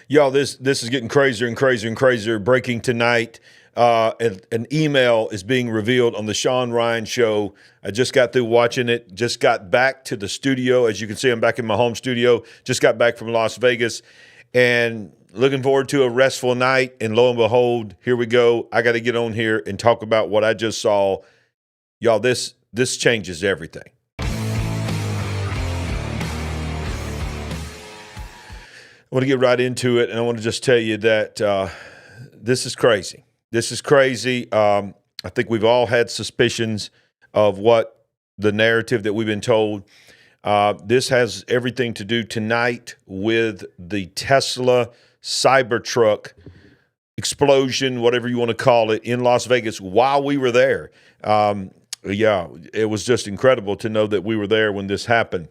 Y'all, this is getting crazier and crazier and crazier. Breaking tonight, an email is being revealed on the Sean Ryan Show. I just got through watching it. Just got back to the studio. As you can see, I'm back in my home studio. Just got back from Las Vegas, and looking forward to a restful night. And lo and behold, here we go. I got to get on here and talk about what I just saw. Y'all, this changes everything. I want to get right into it, and I want to just tell you that this is crazy. This is crazy. I think we've all had suspicions of what the narrative that we've been told. This has everything to do tonight with the Tesla Cybertruck explosion, whatever you want to call it, in Las Vegas while we were there. Yeah, it was just incredible to know that we were there when this happened.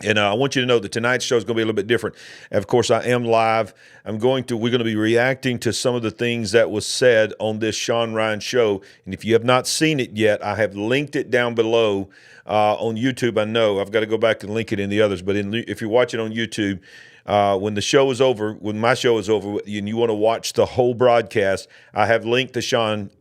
And I want you to know that tonight's show is going to be a little bit different. Of course, I am live. We're going to be reacting to some of the things that was said on this Sean Ryan show. And if you have not seen it yet, I have linked it down below on YouTube. I know I've got to go back and link it in the others. But if you're watching on YouTube, when the show is over, when my show is over, and you want to watch the whole broadcast, I have linked the Sean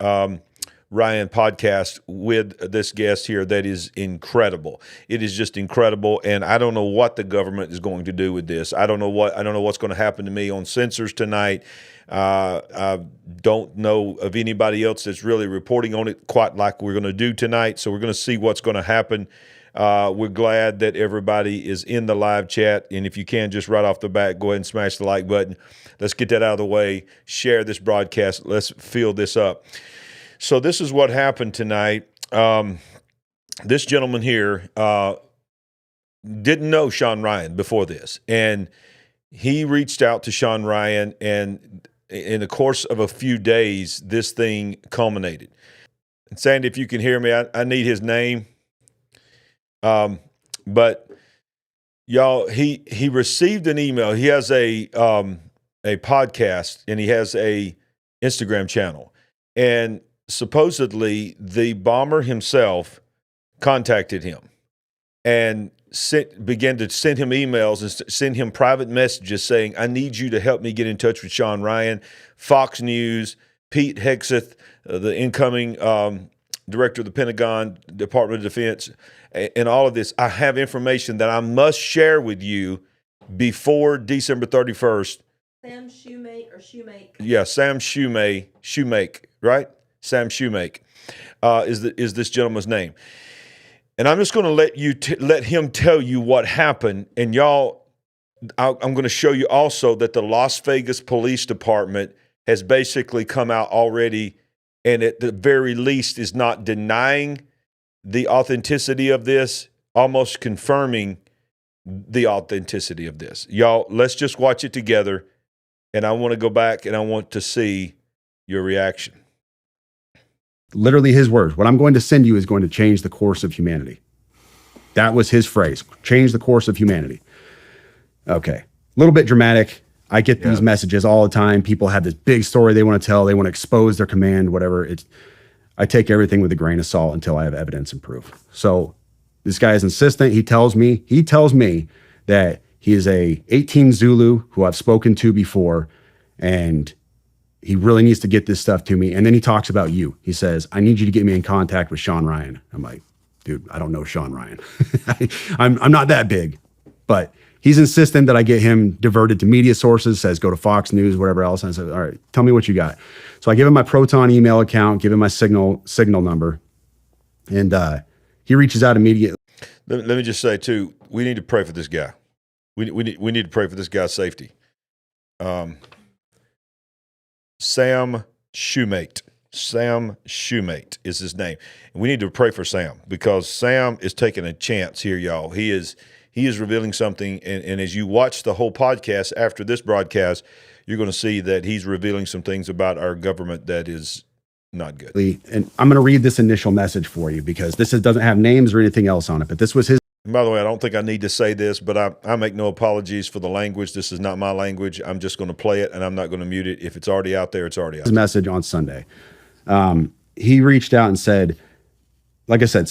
Ryan podcast with this guest here that is incredible. It is just incredible, and I don't know what the government is going to do with this. I don't know what's going to happen to me on censors tonight. I don't know of anybody else that's really reporting on it quite like we're going to do tonight. So we're going to see what's going to happen. We're glad that everybody is in the live chat, and if you can, just right off the bat, go ahead and smash the like button. Let's get that out of the way. Share this broadcast. Let's fill this up. So this is what happened tonight. This gentleman here didn't know Sean Ryan before this, and he reached out to Sean Ryan, and in the course of a few days, this thing culminated. And Sandy, if you can hear me, I need his name. But y'all, he received an email. He has a podcast, and he has a Instagram channel, and supposedly the bomber himself contacted him and began to send him emails and send him private messages saying, I need you to help me get in touch with Sean Ryan. Fox News, Pete Hegseth, the incoming director of the Pentagon, Department of Defense, and all of this. I have information that I must share with you before December 31st. Sam Shoemake. Yeah, Sam Shoemake, right? Sam Shoemake is this gentleman's name. And I'm just going to let him tell you what happened. And y'all, I'm going to show you also that the Las Vegas Police Department has basically come out already, and at the very least is not denying the authenticity of this, almost confirming the authenticity of this. Y'all, let's just watch it together. And I want to go back and I want to see your reaction. Literally his words. What I'm going to send you is going to change the course of humanity. That was his phrase. Change the course of humanity. Okay. A little bit dramatic. I get these messages all the time. People have this big story they want to tell. They want to expose their command, whatever. I take everything with a grain of salt until I have evidence and proof. So this guy is insistent. He tells me that he is a 18 Zulu who I've spoken to before, and he really needs to get this stuff to me. And then he talks about you. He says, I need you to get me in contact with Sean Ryan. I'm like, dude, I don't know Sean Ryan. I'm not that big. But he's insistent that I get him diverted to media sources, says go to Fox News, whatever else. And I said, all right, tell me what you got. So I give him my Proton email account, give him my signal number. And he reaches out immediately. Let me just say, too, we need to pray for this guy. We need to pray for this guy's safety. Sam Shoemake. Sam Shoemake is his name. And we need to pray for Sam because Sam is taking a chance here, y'all. He is revealing something, and as you watch the whole podcast after this broadcast, you're going to see that he's revealing some things about our government that is not good. And I'm going to read this initial message for you because this doesn't have names or anything else on it, but this was his. And by the way, I don't think I need to say this, but I make no apologies for the language. This is not my language. I'm just going to play it, and I'm not going to mute it. If it's already out there, it's already out there. His message on Sunday. He reached out and said, like I said,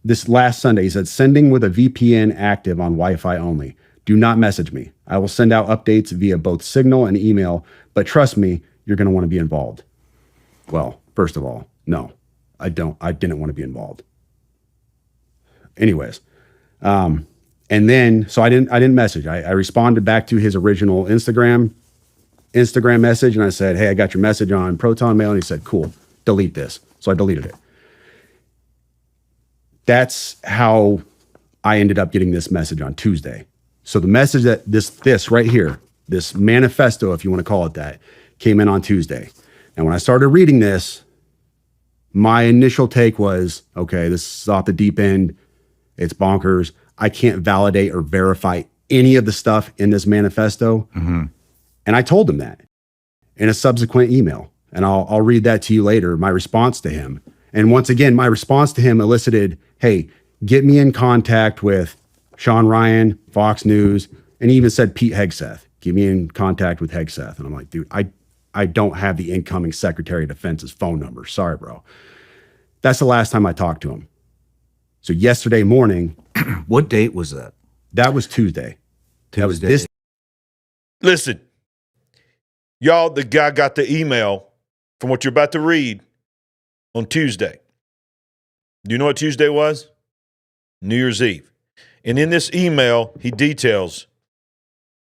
this last Sunday, he said, sending with a VPN active on Wi-Fi only. Do not message me. I will send out updates via both Signal and email, but trust me, you're going to want to be involved. Well, first of all, no, I didn't want to be involved. Anyways, and then, so I didn't message. I responded back to his original Instagram message, and I said, hey, I got your message on Proton Mail. And he said, cool, delete this. So I deleted it. That's how I ended up getting this message on Tuesday. So the message that this right here, this manifesto, if you want to call it that, came in on Tuesday. And when I started reading this, my initial take was, okay, this is off the deep end. It's bonkers. I can't validate or verify any of the stuff in this manifesto. Mm-hmm. And I told him that in a subsequent email. And I'll read that to you later, my response to him. And once again, my response to him elicited, hey, get me in contact with Sean Ryan, Fox News, and he even said Pete Hegseth. Get me in contact with Hegseth. And I'm like, dude, I don't have the incoming Secretary of Defense's phone number. Sorry, bro. That's the last time I talked to him. So yesterday morning. What date was that? That was Tuesday. That was this. Listen, y'all, the guy got the email from what you're about to read on Tuesday. Do you know what Tuesday was? New Year's Eve. And in this email, he details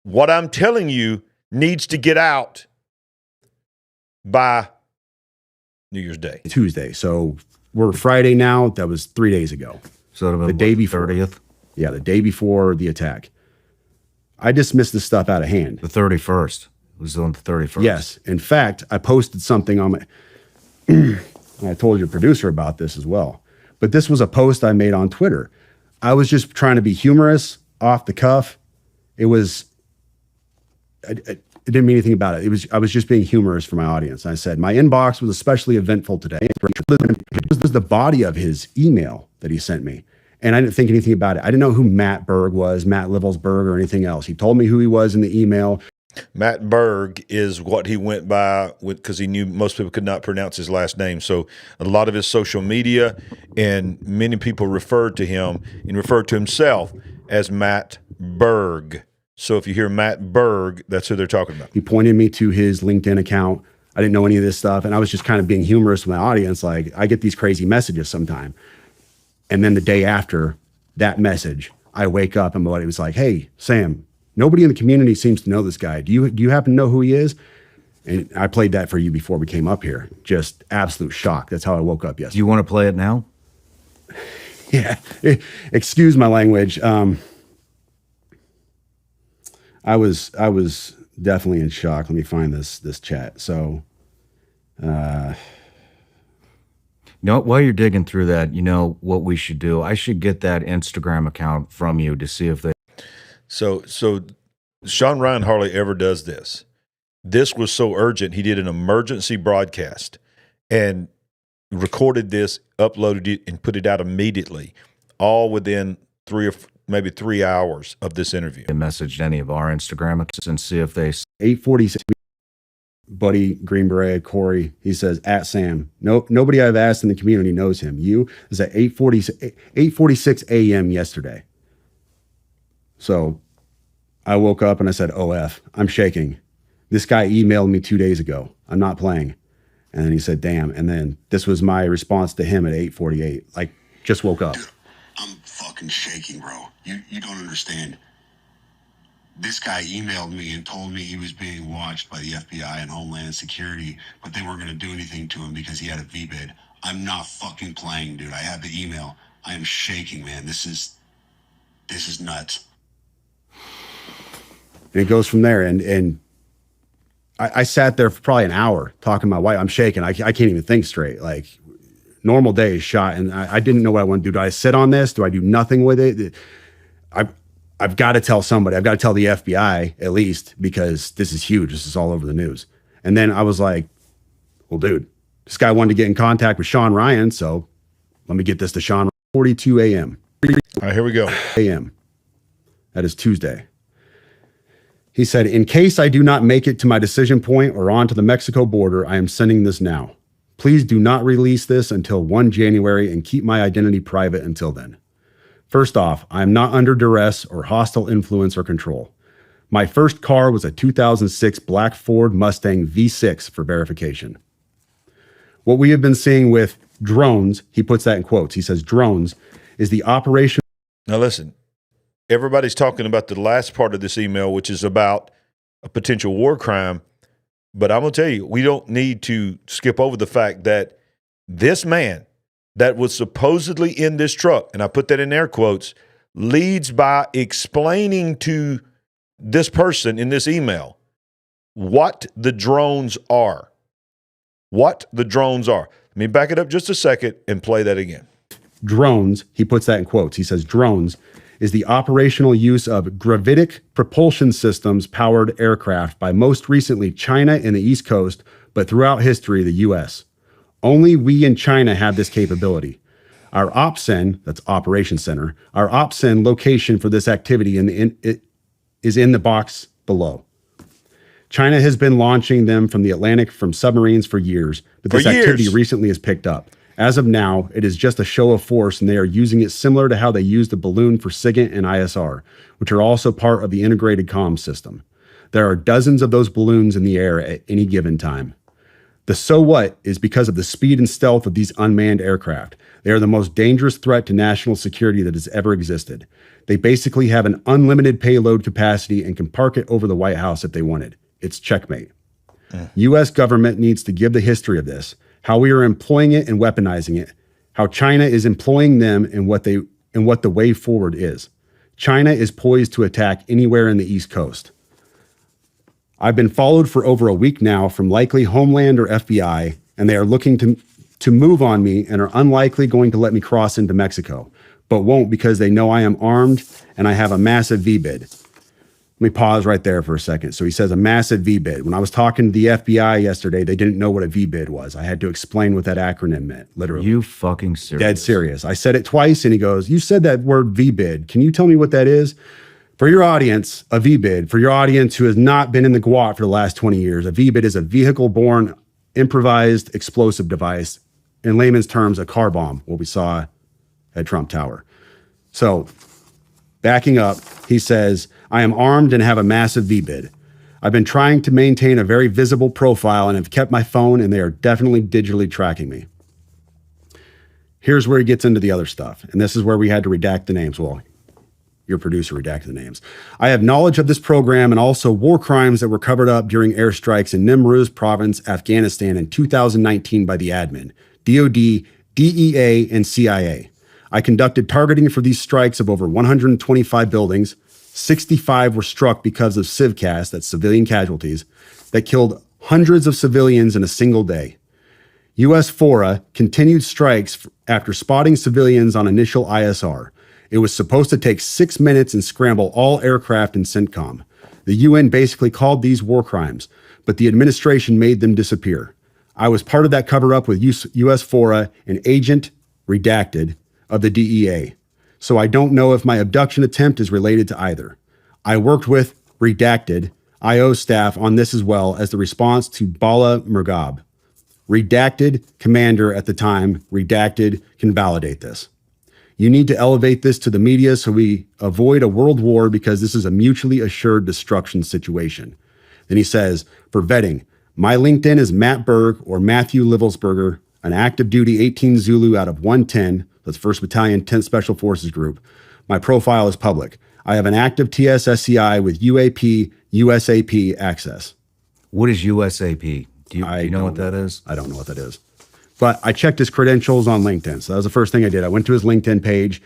what I'm telling you needs to get out by New Year's Day. Tuesday. So we're Friday now. That was 3 days ago. So the day before. 30th? Yeah, the day before the attack. I dismissed this stuff out of hand. The 31st. It was on the 31st. Yes. In fact, I posted something on my... I told your producer about this as well. But this was a post I made on Twitter. I was just trying to be humorous, off the cuff. It was... I didn't mean anything about it. I was just being humorous for my audience. I said, my inbox was especially eventful today. It was the body of his email that he sent me. And I didn't think anything about it. I didn't know who Matt Berg was, Matt Livelsberg, or anything else. He told me who he was in the email. Matt Berg is what he went by because he knew most people could not pronounce his last name. So a lot of his social media and many people referred to him and referred to himself as Matt Berg. So if you hear Matt Berg, that's who they're talking about. He pointed me to his LinkedIn account. I didn't know any of this stuff. And I was just kind of being humorous with my audience. Like, I get these crazy messages sometime. And then the day after that message, I wake up and it was like, hey, Sam, nobody in the community seems to know this guy. Do you happen to know who he is? And I played that for you before we came up here. Just absolute shock. That's how I woke up yesterday. Do you want to play it now? Yeah. Excuse my language. I was definitely in shock. Let me find this chat. So, While you're digging through that, you know what we should do? I should get that Instagram account from you to see if they... So Sean Ryan hardly ever does this. This was so urgent, he did an emergency broadcast and recorded this, uploaded it, and put it out immediately, all within 3 hours of this interview. Messaged any of our Instagram accounts and see if they... 846, Buddy Green Beret, Corey, he says, at Sam. Nobody I've asked in the community knows him. You is at 8:46 a.m. yesterday. So I woke up and I said, OF, I'm shaking. This guy emailed me 2 days ago. I'm not playing. And then he said, damn. And then this was my response to him at 8:48. Like, just woke up. Dude, I'm fucking shaking, bro. You don't understand. This guy emailed me and told me he was being watched by the FBI and Homeland Security, but they weren't going to do anything to him because he had a V-bid. I'm not fucking playing, dude. I have the email. I am shaking, man. This is nuts. And it goes from there. And I sat there for probably an hour talking to my wife. I'm shaking. I can't even think straight. Like, normal day is shot. And I didn't know what I want to do. Do I sit on this? Do I do nothing with it? I've got to tell somebody. I've got to tell the FBI at least, because this is huge. This is all over the news. And then I was like, well, dude, this guy wanted to get in contact with Sean Ryan. So let me get this to Sean. 42 a.m. All right, here we go. a.m. That is Tuesday. He said, in case I do not make it to my decision point or on to the Mexico border, I am sending this now. Please do not release this until 1 January and keep my identity private until then. First off, I am not under duress or hostile influence or control. My first car was a 2006 black Ford Mustang V6 for verification. What we have been seeing with drones, he puts that in quotes. He says drones is the operation. Now listen, everybody's talking about the last part of this email, which is about a potential war crime. But I'm going to tell you, we don't need to skip over the fact that this man that was supposedly in this truck, and I put that in air quotes, leads by explaining to this person in this email what the drones are. What the drones are. Let me back it up just a second and play that again. Drones, he puts that in quotes. He says drones is the operational use of gravitic propulsion systems powered aircraft by most recently China and the East Coast, but throughout history, the US. Only we in China have this capability. Our OPSEN, that's Operation Center, our OPSEN location for this activity is in the box below. China has been launching them from the Atlantic from submarines for years, but this activity recently has picked up. As of now, it is just a show of force, and they are using it similar to how they used the balloon for SIGINT and ISR, which are also part of the integrated comm system. There are dozens of those balloons in the air at any given time. The so what is because of the speed and stealth of these unmanned aircraft. They are the most dangerous threat to national security that has ever existed. They basically have an unlimited payload capacity and can park it over the White House if they wanted. It's checkmate. U.S. government needs to give the history of this, how we are employing it and weaponizing it, how China is employing them and what the way forward is. China is poised to attack anywhere in the East Coast. I've been followed for over a week now from likely Homeland or FBI, and they are looking to move on me and are unlikely going to let me cross into Mexico, but won't because they know I am armed and I have a massive VBID. Let me pause right there for a second. So he says a massive VBID. When I was talking to the FBI yesterday, they didn't know what a VBID was. I had to explain what that acronym meant, literally. You fucking serious? Dead serious. I said it twice and he goes, you said that word VBID. Can you tell me what that is? For your audience, a VBID, for your audience who has not been in the GWOT for the last 20 years, a VBID is a vehicle-borne improvised explosive device. In layman's terms, a car bomb, what we saw at Trump Tower. So backing up, he says, I am armed and have a massive VBID. I've been trying to maintain a very visible profile and have kept my phone, and they are definitely digitally tracking me. Here's where he gets into the other stuff. And this is where we had to redact the names. Well, your producer redacted the names. I have knowledge of this program and also war crimes that were covered up during airstrikes in Nimruz province, Afghanistan in 2019 by the admin, DOD, DEA, and CIA. I conducted targeting for these strikes of over 125 buildings. 65 were struck because of civcas, that's civilian casualties, that killed hundreds of civilians in a single day. U.S. FORA continued strikes after spotting civilians on initial ISR. It was supposed to take 6 minutes and scramble all aircraft in CENTCOM. The UN basically called these war crimes, but the administration made them disappear. I was part of that cover-up with U.S. FORA, an agent, redacted, of the DEA. So I don't know if my abduction attempt is related to either. I worked with redacted IO staff on this as well as the response to Bala Murghab. Redacted commander at the time, redacted can validate this. You need to elevate this to the media so we avoid a world war because this is a mutually assured destruction situation. Then he says, for vetting, my LinkedIn is Matt Berg or Matthew Livelsberger, an active duty 18 Zulu out of 110, that's 1st Battalion, 10th Special Forces Group. My profile is public. I have an active TSSCI with UAP, USAP access. What is USAP? Do you know what that is? I don't know what that is. But I checked his credentials on LinkedIn. So that was the first thing I did. I went to his LinkedIn page.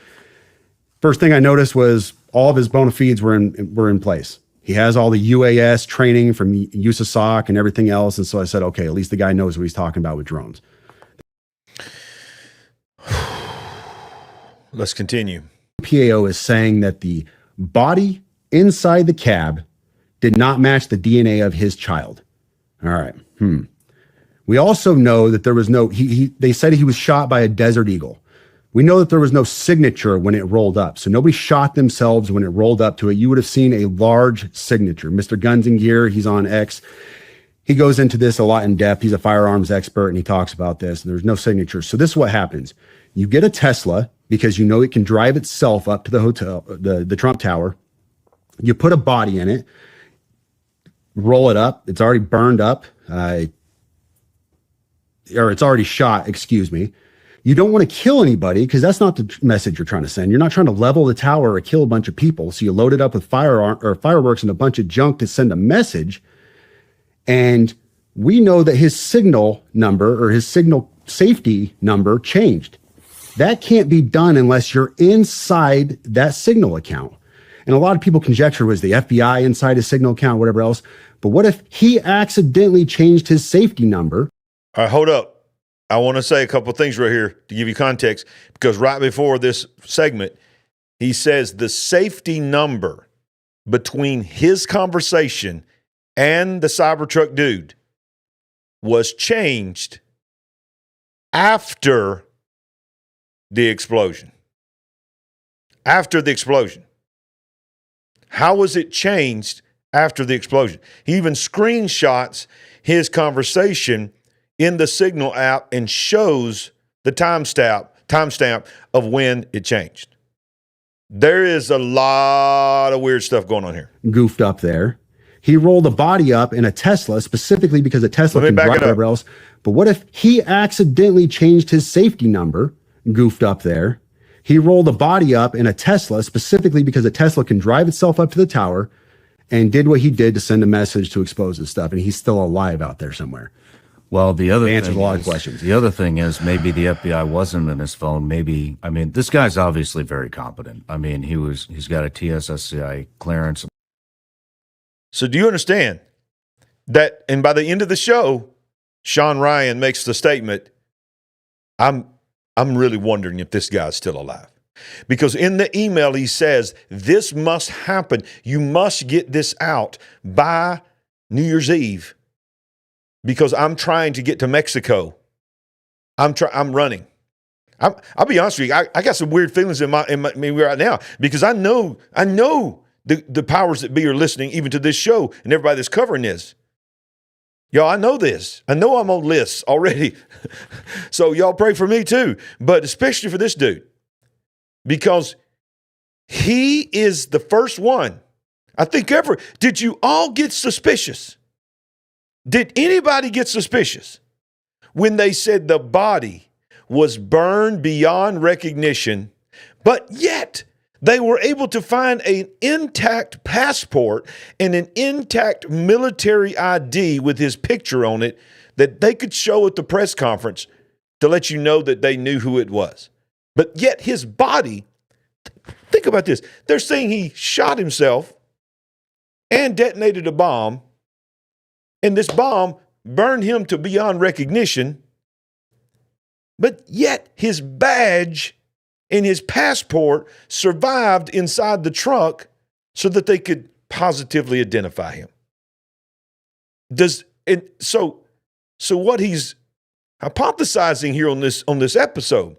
First thing I noticed was all of his bona fides were in place. He has all the UAS training from USASOC and everything else. And so I said, okay, at least the guy knows what he's talking about with drones. Let's continue. PAO is saying that the body inside the cab did not match the DNA of his child. All right. We also know that there was no, they said he was shot by a Desert Eagle. We know that there was no signature when it rolled up. So nobody shot themselves when it rolled up to it. You would have seen a large signature. Mr. Guns and Gear, he's on X. He goes into this a lot in depth. He's a firearms expert and he talks about this. And there's no signature. So this is what happens. You get a Tesla, because you know it can drive itself up to the hotel, the Trump Tower. You put a body in it, roll it up. It's already burned up, or it's already shot, excuse me. You don't want to kill anybody because that's not the message you're trying to send. You're not trying to level the tower or kill a bunch of people. So you load it up with fireworks and a bunch of junk to send a message. And we know that his signal number or his signal safety number changed. That can't be done unless you're inside that signal account. And a lot of people conjecture, was the FBI inside his signal account, whatever else. But what if he accidentally changed his safety number? All right, hold up. I want to say a couple of things right here to give you context, because right before this segment, he says the safety number between his conversation and the Cybertruck dude was changed after the explosion. After the explosion. How was it changed after the explosion? He even screenshots his conversation in the Signal app and shows the timestamp of when it changed. There is a lot of weird stuff going on here. Goofed up there. He rolled a body up in a Tesla specifically because a Tesla can drive whatever else. But what if he accidentally changed his safety number? Goofed up there. He rolled a body up in a Tesla specifically because a Tesla can drive itself up to the tower, and did what he did to send a message to expose his stuff. And he's still alive out there somewhere. Well, the other answers thing a lot is, of questions. The other thing is maybe the FBI wasn't in his phone. Maybe, I mean, this guy's obviously very competent. I mean, he's got a TSSCI clearance. So do you understand that? And by the end of the show, Sean Ryan makes the statement, I'm really wondering if this guy's still alive. Because in the email, he says, this must happen. You must get this out by New Year's Eve. Because I'm trying to get to Mexico. I'm running. I'll be honest with you. I got some weird feelings in me right now, because I know the powers that be are listening even to this show and everybody that's covering this. Y'all, I know this. I know I'm on lists already. So y'all pray for me too, but especially for this dude, because he is the first one, I think, ever. Did you all get suspicious? Did anybody get suspicious when they said the body was burned beyond recognition, but yet they were able to find an intact passport and an intact military ID with his picture on it that they could show at the press conference to let you know that they knew who it was? But yet his body, think about this. They're saying he shot himself and detonated a bomb, and this bomb burned him to beyond recognition, but yet his badge and his passport survived inside the trunk so that they could positively identify him. So what he's hypothesizing here on this episode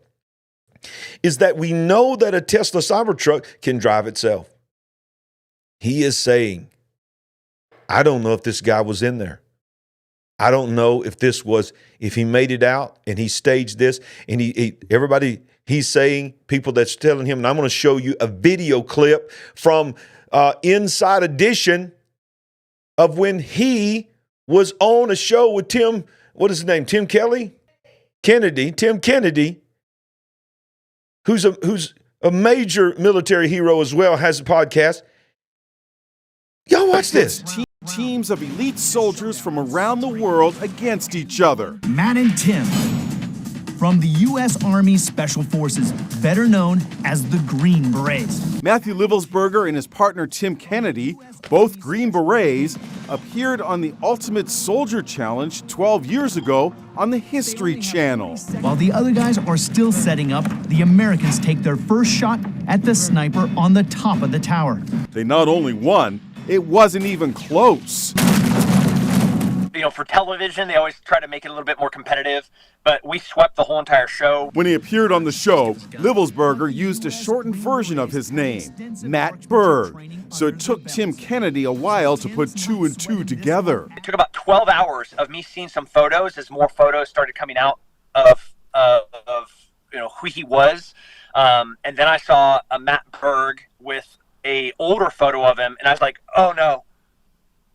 is that we know that a Tesla Cybertruck can drive itself. He is saying, I don't know if this guy was in there. I don't know if he made it out and he staged this, and he's saying, people that's telling him, and I'm going to show you a video clip from Inside Edition of when he was on a show with Tim Kennedy, who's a major military hero as well, has a podcast. Y'all watch this. Teams of elite soldiers from around the world against each other. Matt and Tim from the U.S. Army Special Forces, better known as the Green Berets. Matthew Livelsberger and his partner Tim Kennedy, both Green Berets, appeared on the Ultimate Soldier Challenge 12 years ago on the History Channel. While the other guys are still setting up, the Americans take their first shot at the sniper on the top of the tower. They not only won, it wasn't even close. You know, for television, they always try to make it a little bit more competitive, but we swept the whole entire show. When he appeared on the show, Livelsberger used a shortened version of his name, Matt Berg. So it took Tim Kennedy a while to put two and two together. It took about 12 hours of me seeing some photos as more photos started coming out of who he was. And then I saw a Matt Berg with a older photo of him, and I was like, oh no,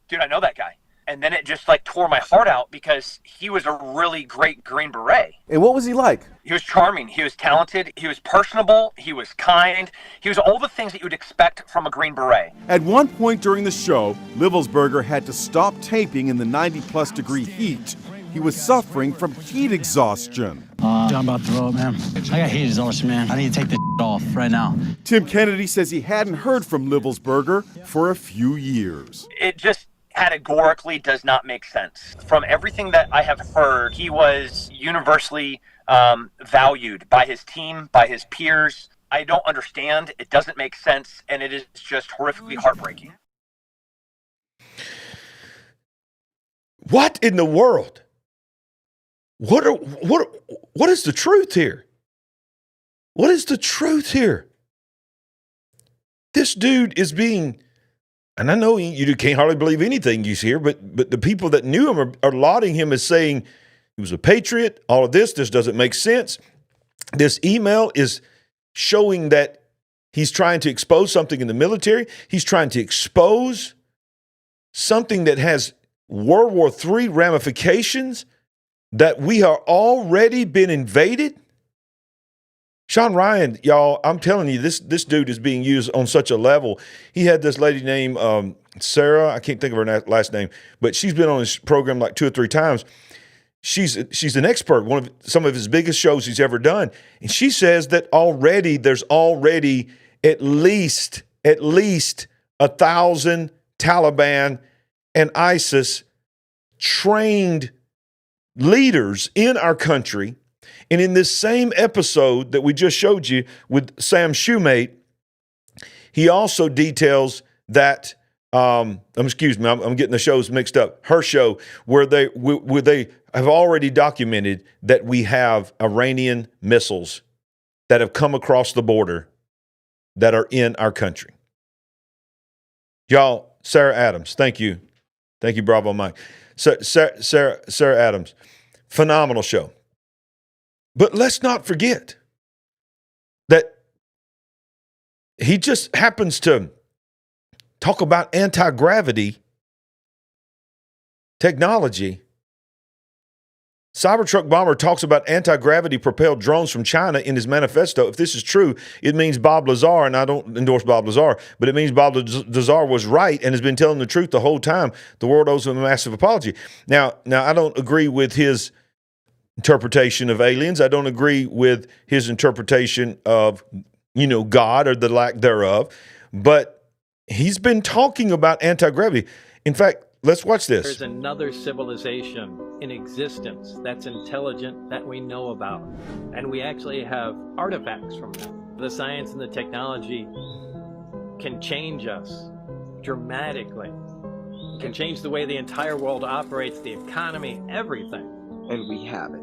dude, I know that guy. And then it just like tore my heart out because he was a really great Green Beret. And what was he like? He was charming. He was talented. He was personable. He was kind. He was all the things that you would expect from a Green Beret. At one point during the show, Livelsberger had to stop taping in the 90-plus degree heat. He was suffering from heat exhaustion. I'm about to throw up, man. I got heat exhaustion, man. I need to take the off right now. Tim Kennedy says he hadn't heard from Livelsberger for a few years. It just categorically does not make sense. From everything that I have heard, he was universally valued by his team, by his peers. I don't understand. It doesn't make sense, and it is just horrifically heartbreaking. What in the world? What is the truth here? What is the truth here? This dude is being, and I know you can't hardly believe anything you hear, but the people that knew him are lauding him as saying he was a patriot. All of this doesn't make sense. This email is showing that he's trying to expose something in the military. He's trying to expose something that has World War III ramifications, that we are already been invaded. Sean Ryan, y'all, I'm telling you, this dude is being used on such a level. He had this lady named Sarah. I can't think of her last name, but she's been on his program like 2 or 3 times. She's an expert, one of some of his biggest shows he's ever done. And she says that there's already at least 1,000 Taliban and ISIS trained leaders in our country. And in this same episode that we just showed you with Sam Shoemate, he also details that, I'm getting the shows mixed up, her show, where they have already documented that we have Iranian missiles that have come across the border that are in our country. Y'all, Sarah Adams, thank you. Thank you, Bravo Mike. Sarah Adams, phenomenal show. But let's not forget that he just happens to talk about anti-gravity technology. Cybertruck bomber talks about anti-gravity propelled drones from China in his manifesto. If this is true, it means Bob Lazar, and I don't endorse Bob Lazar, but it means Bob Lazar was right and has been telling the truth the whole time. The world owes him a massive apology. Now I don't agree with his interpretation of aliens. I don't agree with his interpretation of, God or the lack thereof, but he's been talking about anti-gravity. In fact, let's watch this. There's another civilization in existence that's intelligent that we know about, and we actually have artifacts from them. The science and the technology can change us dramatically. It can change the way the entire world operates, the economy, everything. And we have it.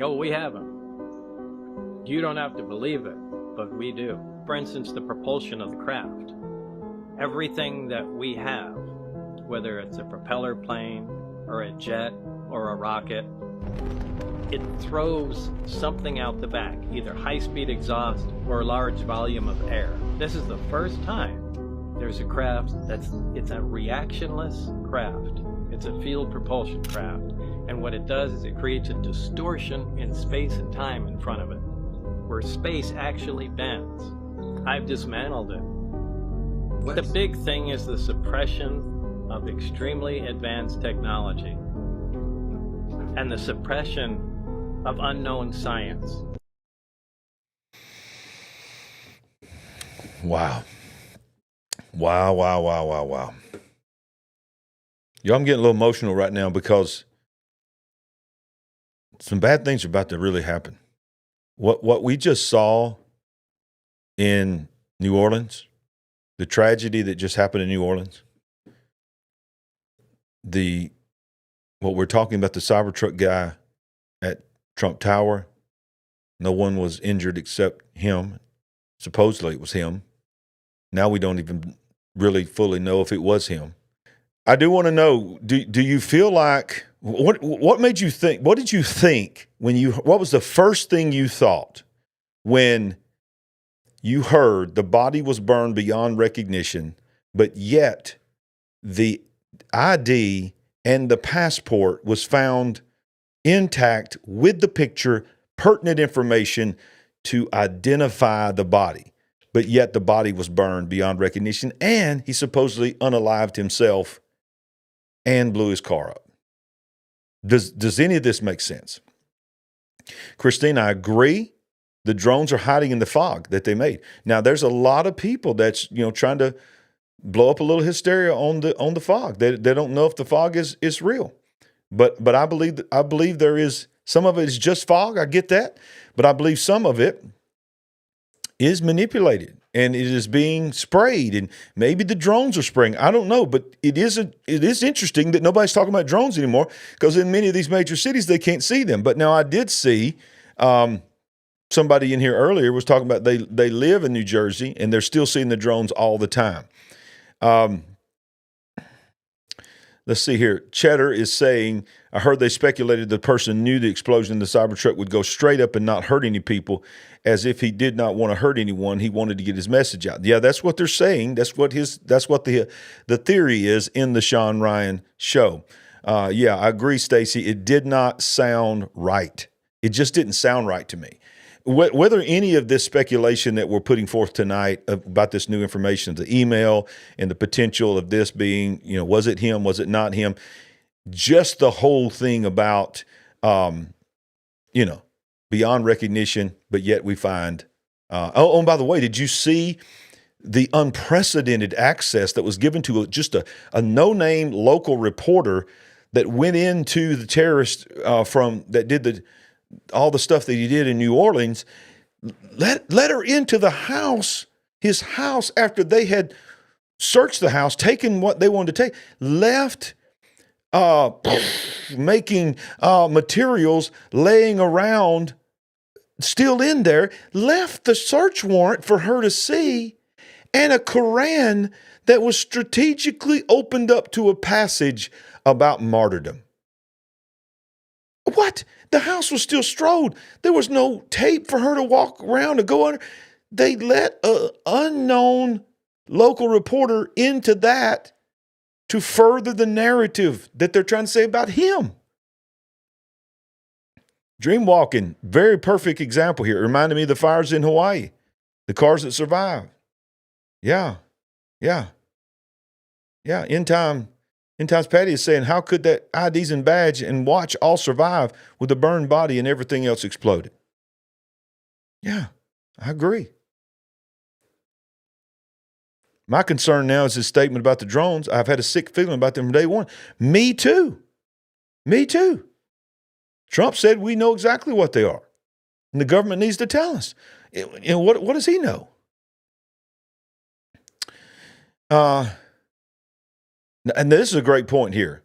Oh, we have them. You don't have to believe it, but we do. For instance, the propulsion of the craft. Everything that we have, whether it's a propeller plane or a jet or a rocket, it throws something out the back, either high-speed exhaust or a large volume of air. This is the first time there's a craft it's a reactionless craft. It's a field propulsion craft. And what it does is it creates a distortion in space and time in front of it, where space actually bends. I've dismantled it. The big thing is the suppression of extremely advanced technology and the suppression of unknown science. Wow. Wow. Yo, I'm getting a little emotional right now because some bad things are about to really happen. What we just saw in New Orleans, the tragedy that just happened in New Orleans, what we're talking about, the Cybertruck guy at Trump Tower, no one was injured except him. Supposedly it was him. Now we don't even really fully know if it was him. I do want to know, do you feel like, what made you think, what did you think what was the first thing you thought when you heard the body was burned beyond recognition, but yet the ID and the passport was found intact with the picture, pertinent information to identify the body. But yet the body was burned beyond recognition, and he supposedly unalived himself and blew his car up. Does any of this make sense? Christine, I agree. The drones are hiding in the fog that they made. Now, there's a lot of people that's trying to blow up a little hysteria on the fog. They don't know if the fog is real. But I believe there is, some of it is just fog. I get that. But I believe some of it is manipulated and it is being sprayed, and maybe the drones are spraying. I don't know, but it is interesting that nobody's talking about drones anymore, because in many of these major cities, they can't see them. But now I did see somebody in here earlier was talking about they live in New Jersey and they're still seeing the drones all the time. Let's see here. Cheddar is saying, I heard they speculated the person knew the explosion in the Cybertruck would go straight up and not hurt any people, as if he did not want to hurt anyone. He wanted to get his message out. Yeah, that's what they're saying. That's what the theory is in the Sean Ryan show. Yeah, I agree, Stacy. It did not sound right. It just didn't sound right to me. Whether any of this speculation that we're putting forth tonight about this new information, the email and the potential of this being, was it him? Was it not him? Just the whole thing about, beyond recognition, but yet we find, and by the way, did you see the unprecedented access that was given to just a no-name local reporter that went into the terrorist that did all the stuff that he did in New Orleans, let her into the house, his house, after they had searched the house, taken what they wanted to take, left making materials laying around, still in there, left the search warrant for her to see, and a Quran that was strategically opened up to a passage about martyrdom. What? The house was still strode. There was no tape for her to walk around to go under. They let an unknown local reporter into that to further the narrative that they're trying to say about him. Dreamwalking, very perfect example here. It reminded me of the fires in Hawaii, the cars that survived. Yeah. End Times Patty is saying, how could that IDs and badge and watch all survive with a burned body and everything else exploded? Yeah, I agree. My concern now is his statement about the drones. I've had a sick feeling about them from day one. Me too. Trump said we know exactly what they are. And the government needs to tell us. What does he know? And this is a great point here.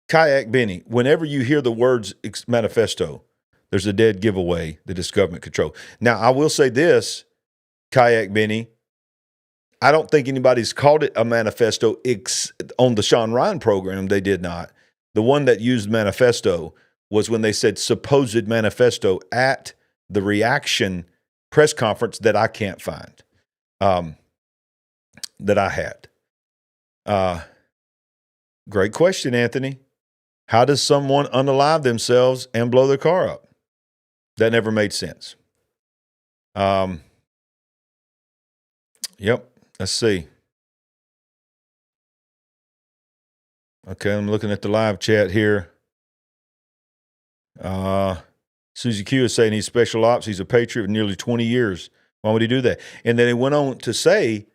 Kayak Benny, whenever you hear the words manifesto, there's a dead giveaway that is government control. Now, I will say this, Kayak Benny, I don't think anybody's called it a manifesto on the Sean Ryan program. They did not. The one that used manifesto was when they said supposed manifesto at the reaction press conference that I can't find, that I had. Great question, Anthony. How does someone unalive themselves and blow their car up? That never made sense. Yep. Let's see. Okay, I'm looking at the live chat here. Susie Q is saying he's special ops. He's a patriot of nearly 20 years. Why would he do that? And then he went on to say,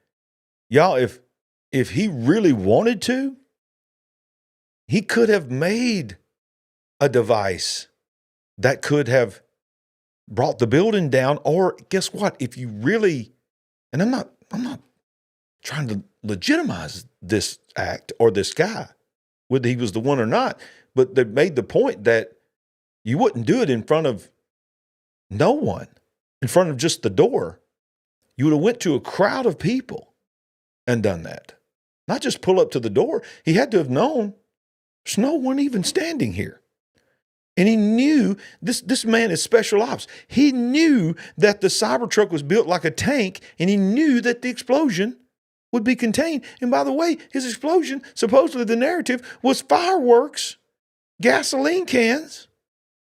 y'all, if he really wanted to, he could have made a device that could have brought the building down. Or guess what? If you really, and I'm not trying to legitimize this act or this guy, whether he was the one or not, but they made the point that you wouldn't do it in front of no one, in front of just the door. You would have went to a crowd of people and done that. Not just pull up to the door. He had to have known there's no one even standing here. And he knew this man is special ops. He knew that the Cybertruck was built like a tank, and he knew that the explosion would be contained. And by the way, his explosion, supposedly the narrative, was fireworks, gasoline cans,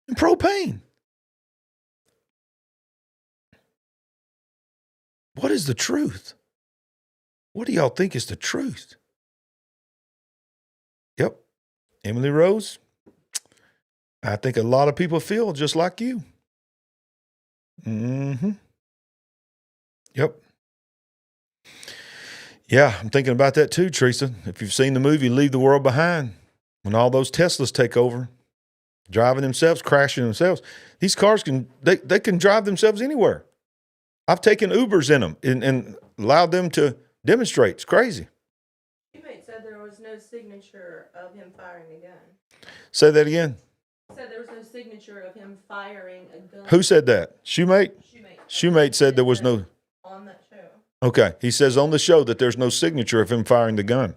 and propane. What is the truth? What do y'all think is the truth? Yep. Emily Rose, I think a lot of people feel just like you. Mm-hmm. Yep. Yeah, I'm thinking about that too, Teresa. If you've seen the movie Leave the World Behind, when all those Teslas take over, driving themselves, crashing themselves, these cars they can drive themselves anywhere. I've taken Ubers in them and allowed them to demonstrate. It's crazy. Shoemate said there was no signature of him firing a gun. Say that again. Said there was no signature of him firing a gun. Who said that? Shoemate? Shoemate said there was no. On that show. Okay. He says on the show that there's no signature of him firing the gun.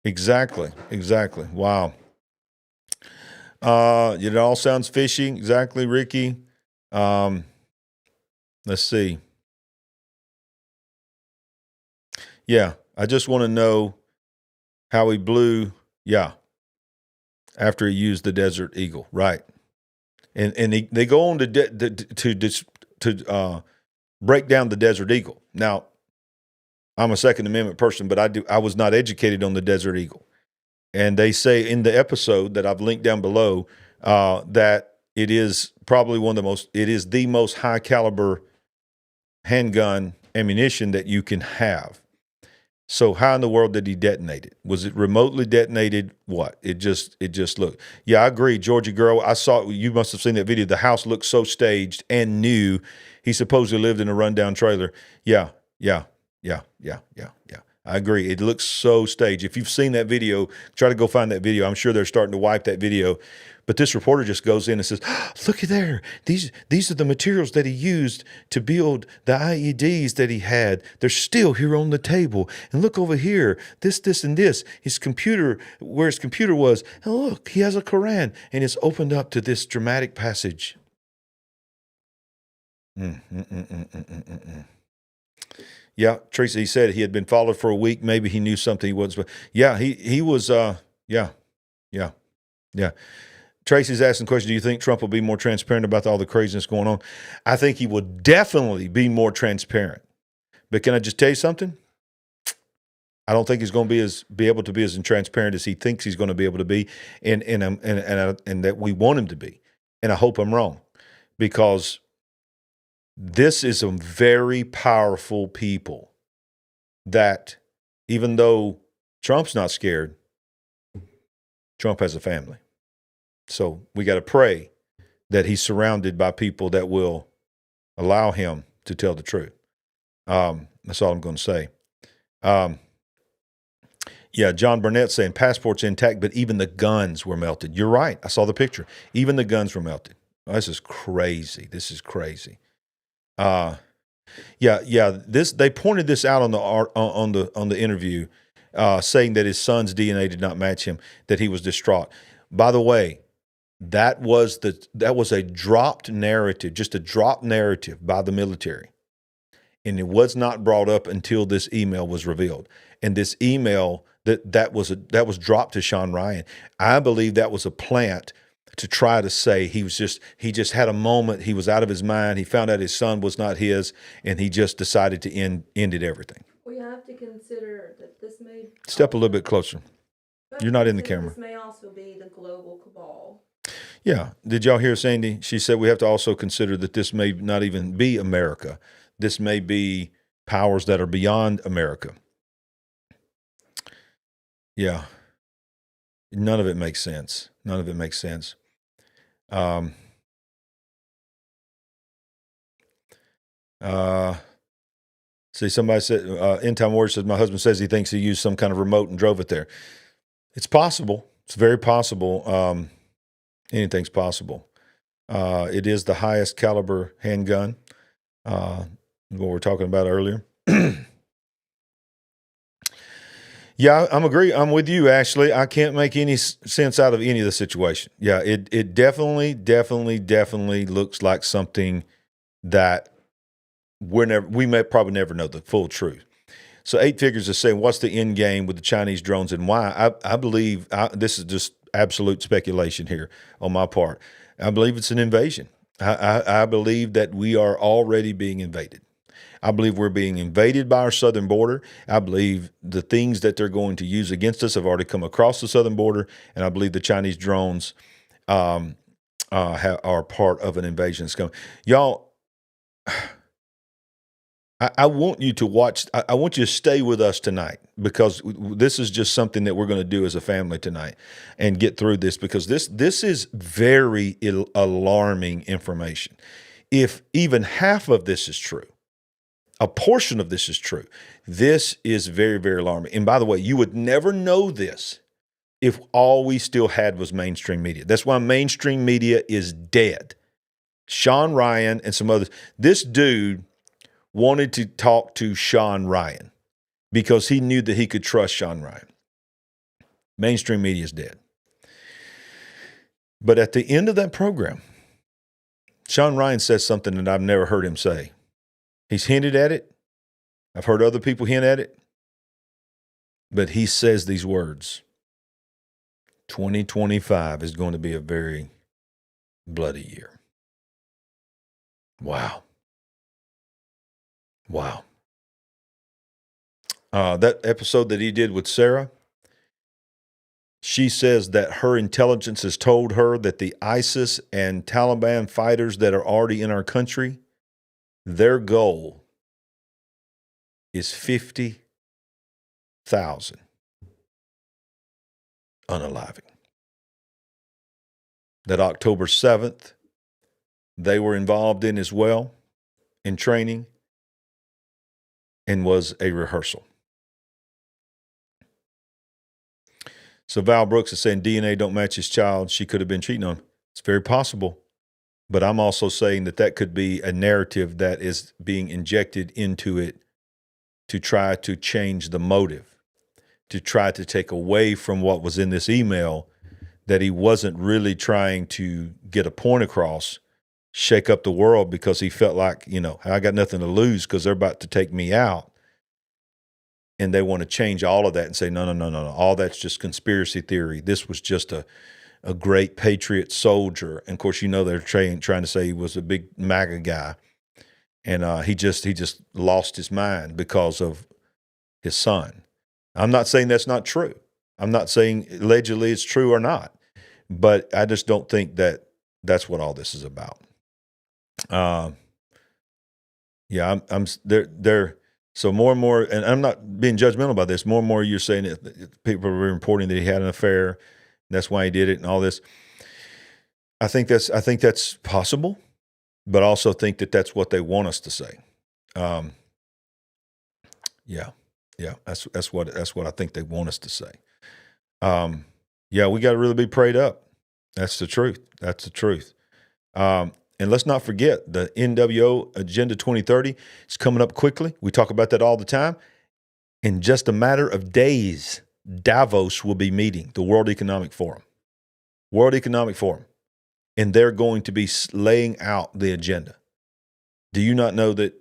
Exactly. Wow. It all sounds fishy. Exactly, Ricky. Let's see. Yeah, I just want to know how he blew. Yeah, after he used the Desert Eagle, right? And they go on to break down the Desert Eagle. Now, I'm a Second Amendment person, but I was not educated on the Desert Eagle, and they say in the episode that I've linked down below that it is probably it is the most high caliber handgun ammunition that you can have. So how in the world did he detonate it? Was it remotely detonated? What? It just looked. Yeah, I agree, Georgia girl. I saw, you must have seen that video. The house looked so staged and new. He supposedly lived in a rundown trailer. Yeah. I agree. It looks so staged. If you've seen that video, try to go find that video. I'm sure they're starting to wipe that video. But this reporter just goes in and says, oh, look at there. These are the materials that he used to build the IEDs that he had. They're still here on the table. And look over here, this, and this. His computer, where his computer was. And look, he has a Quran. And it's opened up to this dramatic passage. Yeah, Teresa, he said he had been followed for a week. Maybe he knew something he wasn't. Yeah, he was, yeah. Tracy's asking the question, do you think Trump will be more transparent about all the craziness going on? I think he will definitely be more transparent. But can I just tell you something? I don't think he's going to be able to be as transparent as he thinks he's going to be able to be, and that we want him to be. And I hope I'm wrong, because this is some very powerful people that, even though Trump's not scared, Trump has a family. So we got to pray that he's surrounded by people that will allow him to tell the truth. That's all I'm going to say. Yeah, John Burnett saying passports intact, but even the guns were melted. You're right. I saw the picture. Even the guns were melted. Oh, this is crazy. They pointed this out on the interview, saying that his son's DNA did not match him, that he was distraught. By the way, that was a dropped narrative, just a dropped narrative by the military. And it was not brought up until this email was revealed. And this email that was dropped to Sean Ryan, I believe that was a plant to try to say he just had a moment. He was out of his mind. He found out his son was not his, and he just decided to ended everything. We have to consider that this may step a little bit closer. You're not in the camera. This may also be the global cabal. Yeah. Did y'all hear Sandy? She said we have to also consider that this may not even be America. This may be powers that are beyond America. Yeah. None of it makes sense. See, somebody said, End Time Warrior says, my husband says he thinks he used some kind of remote and drove it there. It's possible. It's very possible. Anything's possible. It is the highest caliber handgun, what we're talking about earlier. Yeah, I'm with you, Ashley. I can't make any sense out of any of the situation. Yeah, it definitely looks like something that we may probably never know the full truth. So 8 Figures is saying, what's the end game with the Chinese drones and why? I believe this is just absolute speculation here on my part. I believe it's an invasion. I believe that we are already being invaded. I believe we're being invaded by our southern border. I believe the things that they're going to use against us have already come across the southern border, and I believe the Chinese drones are part of an invasion that's coming. Y'all, I want you to watch. I want you to stay with us tonight because this is just something that we're going to do as a family tonight and get through this because this is very alarming information. If even half of this is true, a portion of this is true, this is very, very alarming. And by the way, you would never know this if all we still had was mainstream media. That's why mainstream media is dead. Sean Ryan and some others. This dude wanted to talk to Sean Ryan because he knew that he could trust Sean Ryan. Mainstream media is dead. But at the end of that program, Sean Ryan says something that I've never heard him say. He's hinted at it. I've heard other people hint at it. But he says these words. 2025 is going to be a very bloody year. Wow. Wow. That episode that he did with Sarah, she says that her intelligence has told her that the ISIS and Taliban fighters that are already in our country, their goal is 50,000 unaliving. That October 7th, they were involved in as well, in training, and was a rehearsal. So Val Brooks is saying DNA don't match his child. She could have been cheating on him. It's very possible. But I'm also saying that could be a narrative that is being injected into it to try to change the motive, to try to take away from what was in this email, that he wasn't really trying to get a point across, shake up the world because he felt like, I got nothing to lose because they're about to take me out. And they want to change all of that and say, no. All that's just conspiracy theory. This was just a great patriot soldier. And of course, they're trying to say he was a big MAGA guy. And he just lost his mind because of his son. I'm not saying that's not true. I'm not saying allegedly it's true or not. But I just don't think that that's what all this is about. I'm there. So more and more, and I'm not being judgmental about this. More and more, you're saying that people are reporting that he had an affair. And that's why he did it, and all this. I think that's possible, but I also think that that's what they want us to say. That's what I think they want us to say. We got to really be prayed up. That's the truth. And let's not forget the NWO Agenda 2030 is coming up quickly. We talk about that all the time. In just a matter of days, Davos will be meeting the World Economic Forum. And they're going to be laying out the agenda. Do you not know that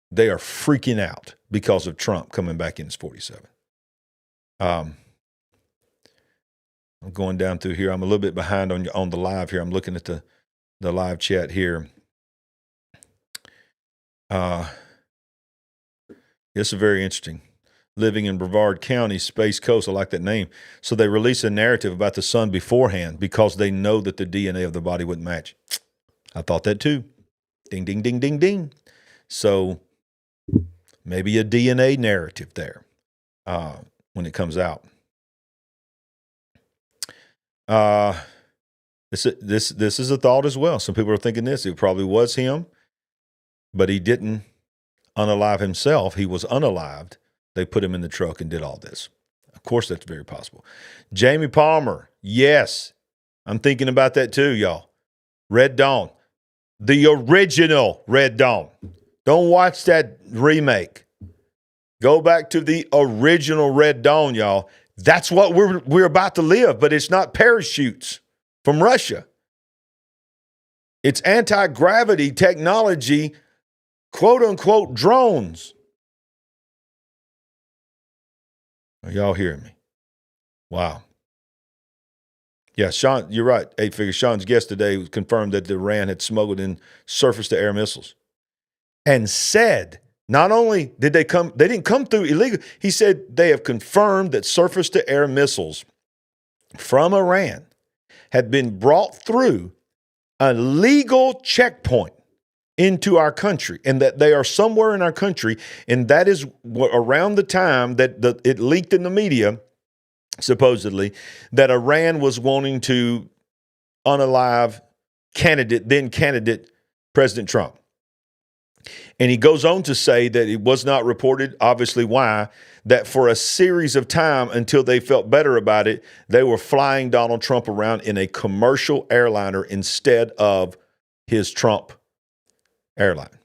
they are freaking out because of Trump coming back in his 47? I'm going down through here. I'm a little bit behind on the live here. I'm looking at the live chat here. This is very interesting. Living in Brevard County, Space Coast. I like that name. So they release a narrative about the son beforehand because they know that the DNA of the body wouldn't match. I thought that too. Ding, ding, ding, ding, ding. So maybe a DNA narrative there when it comes out. This is a thought as well. Some people are thinking this. It probably was him, but he didn't unalive himself. He was unalived. They put him in the truck and did all this. Of course, that's very possible. Jamie Palmer, yes. I'm thinking about that too, y'all. Red Dawn. The original Red Dawn. Don't watch that remake. Go back to the original Red Dawn, y'all. That's what we're about to live, but it's not parachutes from Russia. It's anti-gravity technology, quote unquote, drones. Are y'all hearing me? Wow. Yeah, Sean, you're right. 8-figure. Sean's guest today confirmed that Iran had smuggled in surface-to-air missiles, and said not only did they didn't come through illegal. He said they have confirmed that surface-to-air missiles from Iran had been brought through a legal checkpoint into our country, and that they are somewhere in our country, and that is around the time that it leaked in the media, supposedly, that Iran was wanting to unalive then candidate President Trump. And he goes on to say that it was not reported, obviously why, that for a series of time until they felt better about it, they were flying Donald Trump around in a commercial airliner instead of his Trump airline,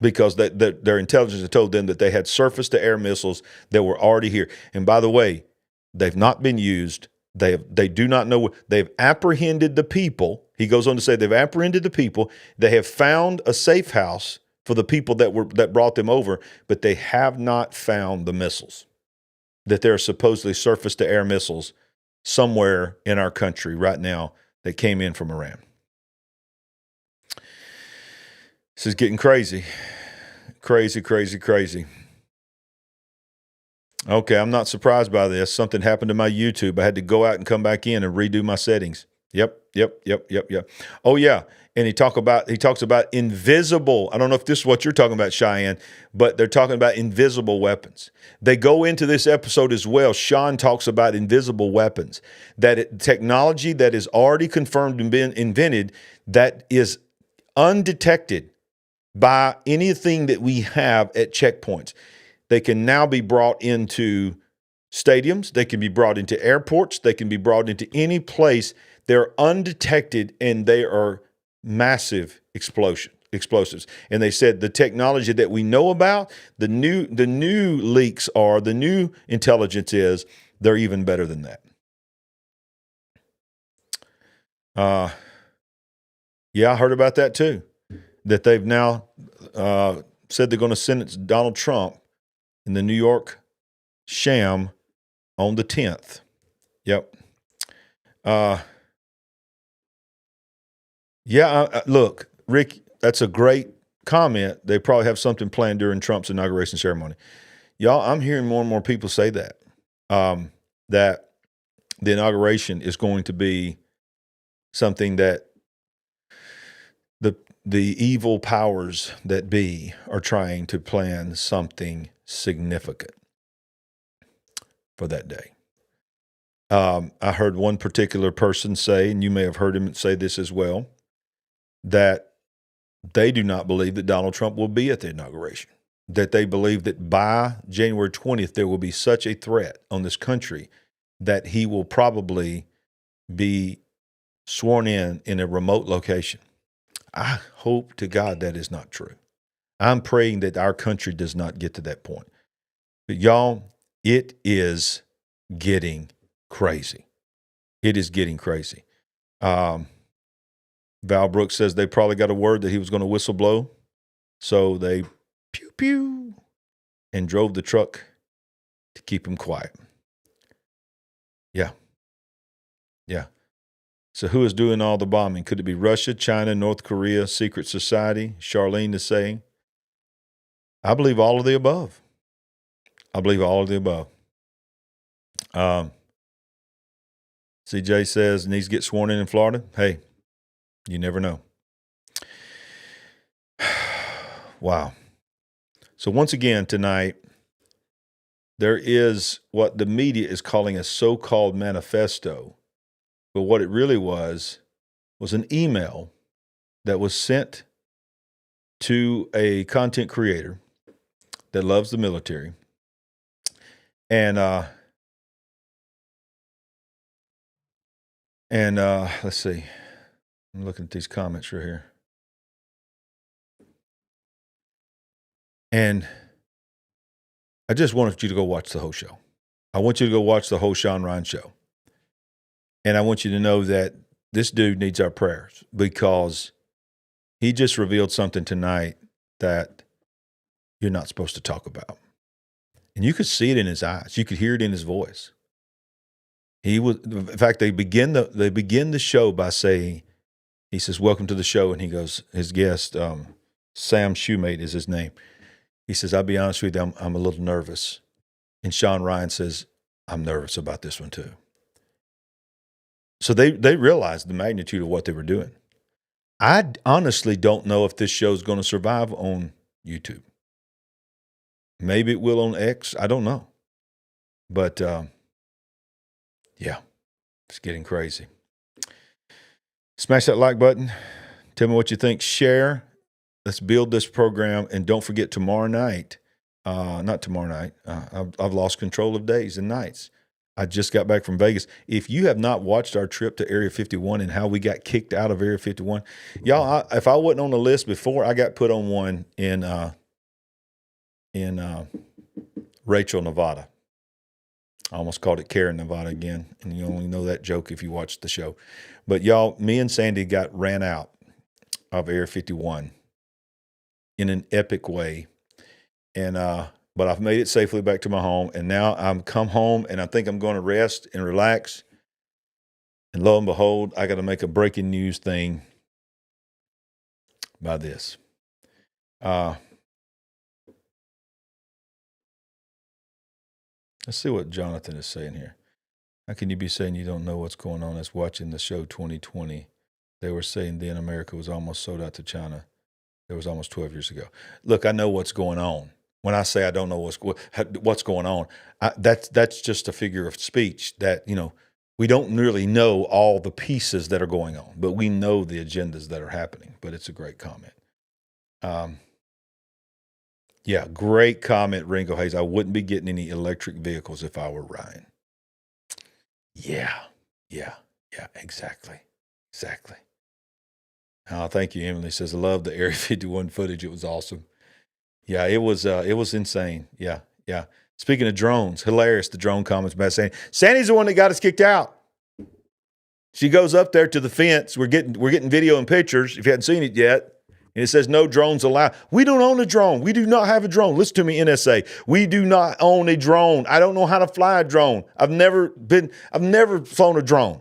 because their intelligence had told them that they had surface-to-air missiles that were already here. And by the way, they've not been used. They do not know. They've apprehended the people. He goes on to say they've apprehended the people. They have found a safe house for the people that brought them over, but they have not found the missiles, that there are supposedly surface-to-air missiles somewhere in our country right now that came in from Iran. This is getting crazy. Crazy, crazy, crazy. Okay, I'm not surprised by this. Something happened to my YouTube. I had to go out and come back in and redo my settings. Yep. Oh, yeah. And he talks about invisible. I don't know if this is what you're talking about, Cheyenne, but they're talking about invisible weapons. They go into this episode as well. Sean talks about invisible weapons, technology that is already confirmed and been invented that is undetected by anything that we have at checkpoints. They can now be brought into stadiums. They can be brought into airports. They can be brought into any place. They're undetected, and they are massive explosives. And they said the technology that we know about, the new leaks are, the new intelligence is, they're even better than that. Yeah, I heard about that too. That they've now said they're going to sentence Donald Trump in the New York sham on the 10th. Yep. Look, Rick, that's a great comment. They probably have something planned during Trump's inauguration ceremony. Y'all, I'm hearing more and more people say that, that the inauguration is going to be something that the evil powers that be are trying to plan something significant for that day. I heard one particular person say, and you may have heard him say this as well, that they do not believe that Donald Trump will be at the inauguration, that they believe that by January 20th, there will be such a threat on this country that he will probably be sworn in a remote location. I hope to God that is not true. I'm praying that our country does not get to that point. But y'all, it is getting crazy. It is getting crazy. Val Brooks says they probably got a word that he was going to whistle blow. So they pew pew and drove the truck to keep him quiet. Yeah. So who is doing all the bombing? Could it be Russia, China, North Korea, secret society? Charlene is saying. I believe all of the above. CJ says needs to get sworn in Florida. Hey, you never know. Wow. So once again tonight, there is what the media is calling a so-called manifesto. But what it really was an email that was sent to a content creator that loves the military. And let's see. I'm looking at these comments right here. And I just want you to go watch the whole show. I want you to go watch the whole Sean Ryan show. And I want you to know that this dude needs our prayers because he just revealed something tonight that you're not supposed to talk about. And you could see it in his eyes. You could hear it in his voice. In fact, they begin the show by saying, he says, "Welcome to the show." And he goes, his guest, Sam Shoemate is his name. He says, "I'll be honest with you, I'm a little nervous." And Sean Ryan says, "I'm nervous about this one too." So they realized the magnitude of what they were doing. I honestly don't know if this show is going to survive on YouTube. Maybe it will on X. I don't know. But, yeah, it's getting crazy. Smash that like button. Tell me what you think. Share. Let's build this program. And don't forget tomorrow night. Not tomorrow night. I've lost control of days and nights. I just got back from Vegas. If you have not watched our trip to Area 51 and how we got kicked out of Area 51, y'all, if I wasn't on the list before, I got put on one in Rachel, Nevada. I almost called it Karen, Nevada again, and you only know that joke if you watched the show. But y'all, me and Sandy ran out of Area 51 in an epic way, and but I've made it safely back to my home, and now I'm come home, and I think I'm going to rest and relax. And lo and behold, I got to make a breaking news thing by this. Let's see what Jonathan is saying here. How can you be saying you don't know what's going on as watching the show 2020? They were saying then America was almost sold out to China. It was almost 12 years ago. Look, I know what's going on. When I say I don't know what's going on, that's just a figure of speech that, we don't really know all the pieces that are going on, but we know the agendas that are happening. But it's a great comment. Yeah, great comment, Ringo Hayes. I wouldn't be getting any electric vehicles if I were Ryan. Yeah, exactly. Oh, thank you, Emily. Says, I love the Area 51 footage. It was awesome. Yeah, it was insane. Yeah. Speaking of drones, hilarious, the drone comments about Sandy's the one that got us kicked out. She goes up there to the fence. We're getting video and pictures, if you hadn't seen it yet. And it says no drones allowed. We don't own a drone. We do not have a drone. Listen to me, NSA. We do not own a drone. I don't know how to fly a drone. I've never flown a drone.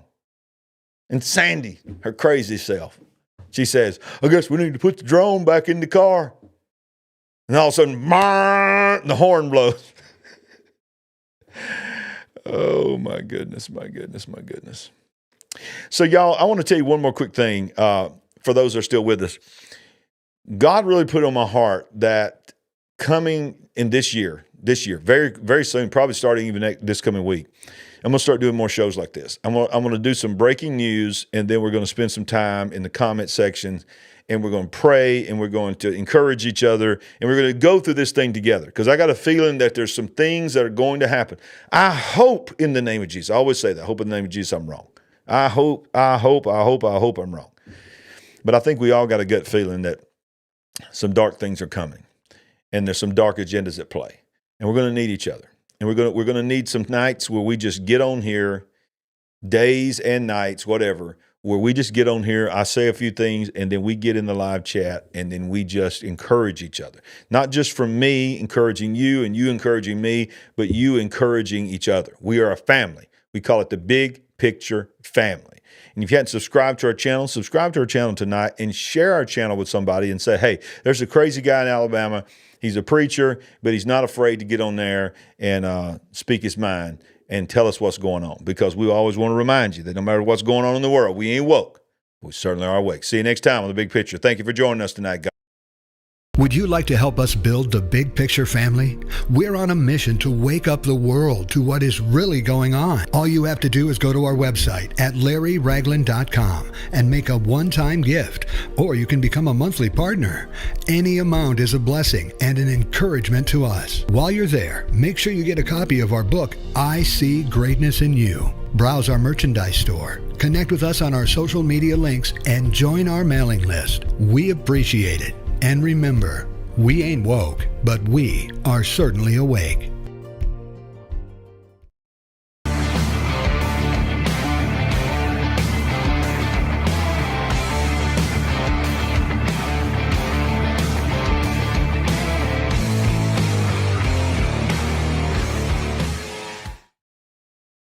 And Sandy, her crazy self, she says, I guess we need to put the drone back in the car. And all of a sudden, the horn blows. Oh, my goodness. So, y'all, I want to tell you one more quick thing for those that are still with us. God really put on my heart that coming in this year, very, very soon, probably starting even this coming week, I'm going to start doing more shows like this. I'm going to do some breaking news, and then we're going to spend some time in the comment section, and we're going to pray, and we're going to encourage each other, and we're going to go through this thing together, because I got a feeling that there's some things that are going to happen. I hope in the name of Jesus. I always say that. I hope in the name of Jesus I'm wrong. I hope I'm wrong. But I think we all got a gut feeling that some dark things are coming, and there's some dark agendas at play, and we're going to need each other, and we're going to need some nights where we just get on here, days and nights, whatever, where we just get on here. I say a few things, and then we get in the live chat, and then we just encourage each other. Not just from me encouraging you and you encouraging me, but you encouraging each other. We are a family. We call it the Big Picture Family. And if you hadn't subscribed to our channel, subscribe to our channel tonight and share our channel with somebody and say, hey, there's a crazy guy in Alabama. He's a preacher, but he's not afraid to get on there and speak his mind and tell us what's going on. Because we always want to remind you that no matter what's going on in the world, we ain't woke. We certainly are awake. See you next time on The Big Picture. Thank you for joining us tonight, guys. Would you like to help us build the Big Picture family? We're on a mission to wake up the world to what is really going on. All you have to do is go to our website at LarryRagland.com and make a one-time gift, or you can become a monthly partner. Any amount is a blessing and an encouragement to us. While you're there, make sure you get a copy of our book, I See Greatness in You. Browse our merchandise store, connect with us on our social media links, and join our mailing list. We appreciate it. And remember, we ain't woke, but we are certainly awake.